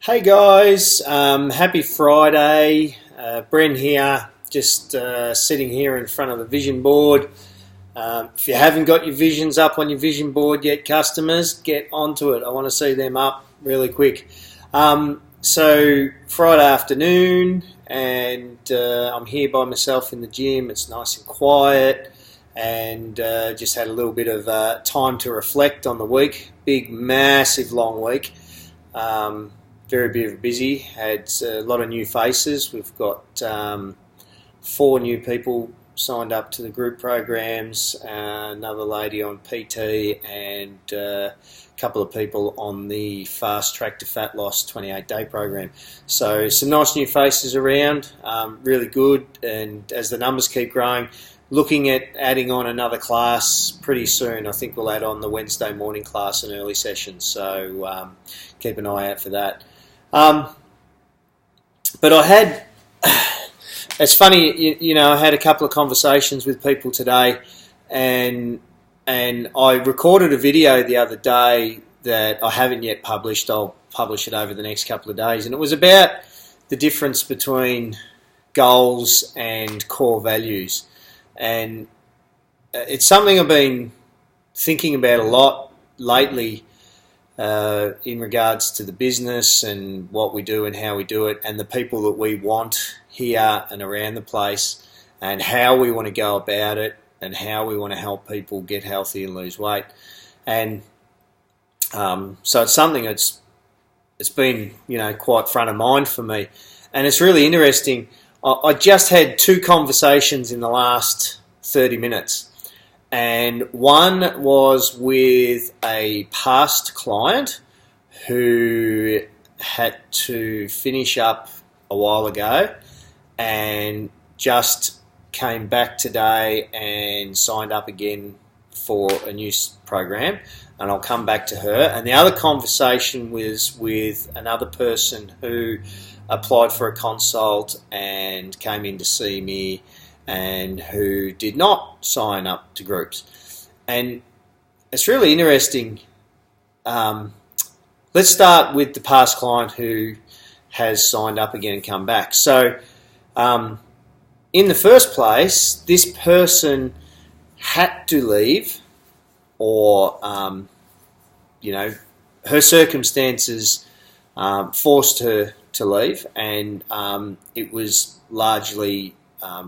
Hey guys, happy Friday. Bren here, just sitting here in front of the vision board. If you haven't got your visions up on your vision board yet, customers, get onto it. I want to see them up really quick. So Friday afternoon, and I'm here by myself in the gym. It's nice and quiet, and just had a little bit of time to reflect on the week. Big, massive, long week. Very busy. Had a lot of new faces. We've got 4 new people signed up to the group programs, another lady on PT, and a couple of people on the Fast Track to Fat Loss 28-day program. So some nice new faces around, really good. And as the numbers keep growing, looking at adding on another class pretty soon. I think we'll add on the Wednesday morning class and early sessions. So keep an eye out for that. But I had, it's funny, you know, I had a couple of conversations with people today, and I recorded a video the other day that I haven't yet published. I'll publish it over the next couple of days, and it was about the difference between goals and core values. And it's something I've been thinking about a lot lately, in regards to the business and what we do and how we do it, and the people that we want here and around the place, and how we want to go about it, and how we want to help people get healthy and lose weight. And so it's something it's been, you know, quite front of mind for me, and it's really interesting. I just had 2 conversations in the last 30 minutes. And one was with a past client who had to finish up a while ago and just came back today and signed up again for a new program. And I'll come back to her. And the other conversation was with another person who applied for a consult and came in to see me, and who did not sign up to groups. And it's really interesting. Let's start with the past client who has signed up again and come back. So in the first place, this person had to leave, or you know, her circumstances forced her to leave, and it was largely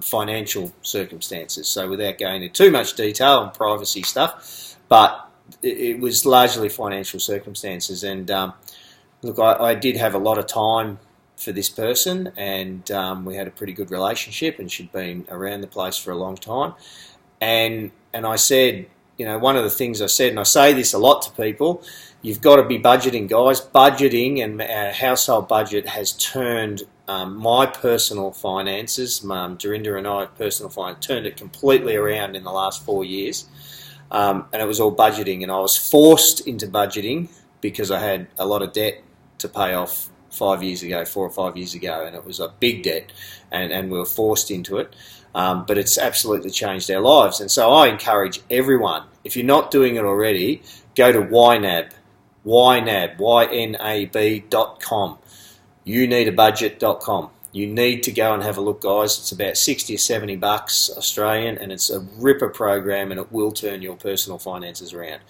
financial circumstances. So without going into too much detail and privacy stuff, but it was largely financial circumstances. And look, I did have a lot of time for this person, and we had a pretty good relationship, and she'd been around the place for a long time. And I said, you know, one of the things I said, and I say this a lot to people, you've got to be budgeting, guys. Budgeting and our household budget has turned my personal finances, Dorinda and I, personal finance, turned it completely around in the last 4 years. And it was all budgeting, and I was forced into budgeting because I had a lot of debt to pay off 4 or 5 years ago, and it was a big debt, and we were forced into it. But it's absolutely changed our lives. And so I encourage everyone, if you're not doing it already, go to ynab.com. YouNeedABudget.com. You need to go and have a look, guys. It's about $60 or $70 Australian, and it's a ripper program, and it will turn your personal finances around.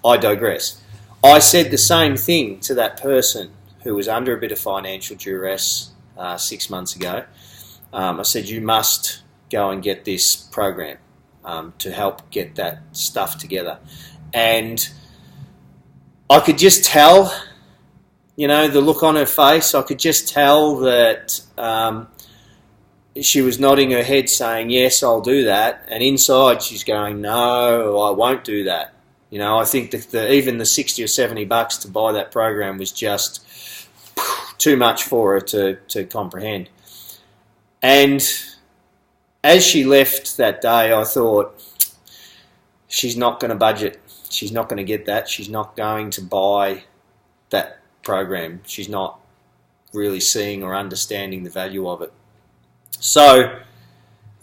I digress. I said the same thing to that person who was under a bit of financial duress 6 months ago. I said, you must go and get this program to help get that stuff together. And I could just tell, you know, the look on her face, I could just tell that she was nodding her head saying, yes, I'll do that. And inside she's going, no, I won't do that. You know, I think that even the $60 or $70 to buy that program was just too much for her to comprehend. And as she left that day, I thought, she's not going to budget. She's not going to get that. She's not going to buy that program. She's not really seeing or understanding the value of it. So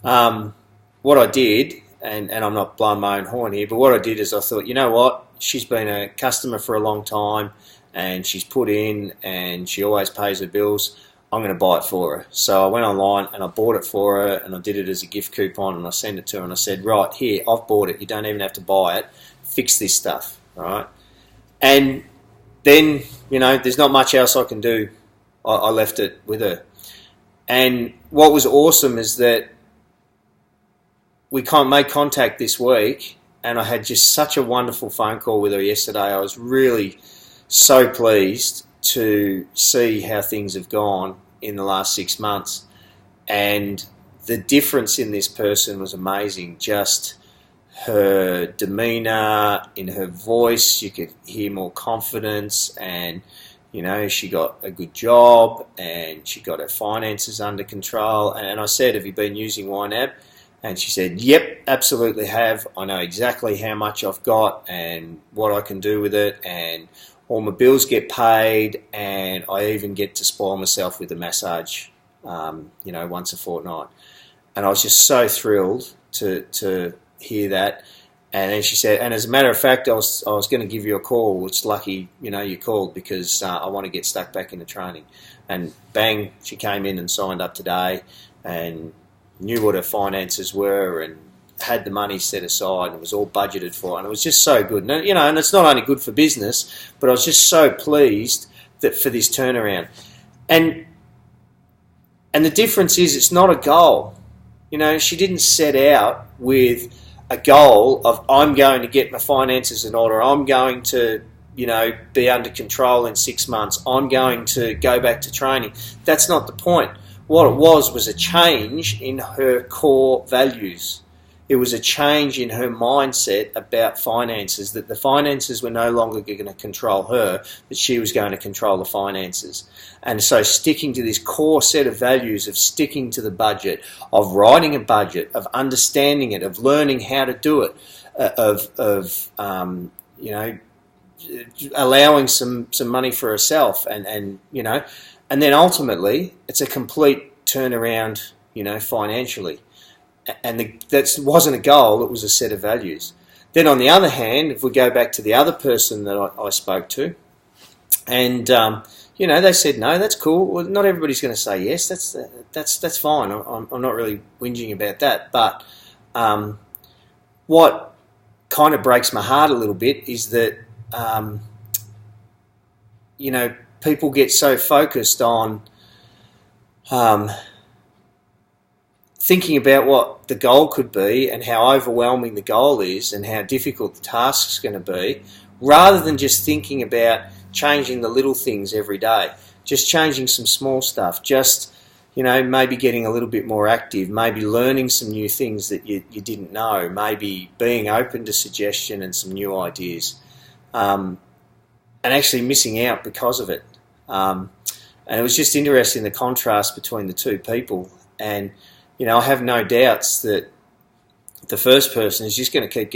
what I did, and I'm not blowing my own horn here, but what I did is I thought, you know what, she's been a customer for a long time, and she's put in and she always pays her bills. I'm going to buy it for her. So I went online and I bought it for her, and I did it as a gift coupon, and I sent it to her and I said, right, here, I've bought it. You don't even have to buy it. Fix this stuff, all right? And then, there's not much else I can do. I left it with her. And what was awesome is that we made contact this week, and I had just such a wonderful phone call with her yesterday. I was really so pleased to see how things have gone in the last 6 months, and the difference in this person was amazing. Just her demeanour, in her voice, you could hear more confidence, and she got a good job and she got her finances under control. And I said, have you been using YNAB? And she said, yep, absolutely have. I know exactly how much I've got and what I can do with it, and all my bills get paid, and I even get to spoil myself with a massage, once a fortnight. And I was just so thrilled to hear that. And then she said, and as a matter of fact, I was going to give you a call. It's lucky, you called, because I want to get stuck back into training. And bang, she came in and signed up today and knew what her finances were and had the money set aside, and it was all budgeted for, and it was just so good. And, and it's not only good for business, but I was just so pleased that for this turnaround. And the difference is, it's not a goal. She didn't set out with a goal of, I'm going to get my finances in order, I'm going to, be under control in 6 months, I'm going to go back to training. That's not the point. What it was a change in her core values. It was a change in her mindset about finances, that the finances were no longer going to control her, but she was going to control the finances. And so sticking to this core set of values of sticking to the budget, of writing a budget, of understanding it, of learning how to do it, allowing some money for herself, and then ultimately it's a complete turnaround, financially. And that wasn't a goal, it was a set of values. Then on the other hand, if we go back to the other person that I spoke to, and they said, no, that's cool. Well, not everybody's going to say yes. That's fine. I'm not really whinging about that. But what kind of breaks my heart a little bit is that people get so focused on thinking about what the goal could be and how overwhelming the goal is and how difficult the task's going to be, rather than just thinking about changing the little things every day, just changing some small stuff, just, maybe getting a little bit more active, maybe learning some new things that you didn't know, maybe being open to suggestion and some new ideas, and actually missing out because of it. And it was just interesting, the contrast between the two people. And I have no doubts that the first person is just going to keep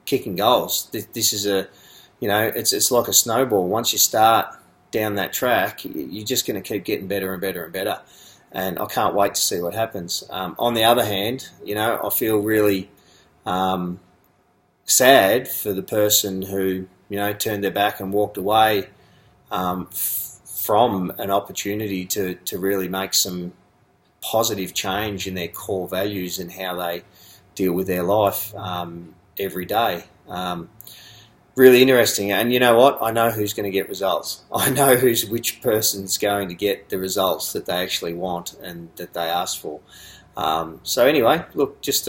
kicking goals. This is it's like a snowball. Once you start down that track, you're just going to keep getting better and better and better. And I can't wait to see what happens. On the other hand, I feel really sad for the person who, turned their back and walked away from an opportunity to really make some positive change in their core values and how they deal with their life every day. Really interesting. And you know what? I know who's going to get results. I know which person's going to get the results that they actually want and that they ask for. So anyway, look, just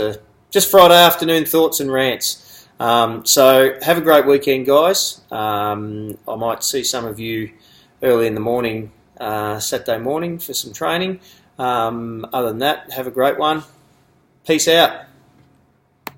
Friday afternoon thoughts and rants. So have a great weekend, guys. I might see some of you early in the morning, Saturday morning, for some training. Other than that, have a great one. Peace out.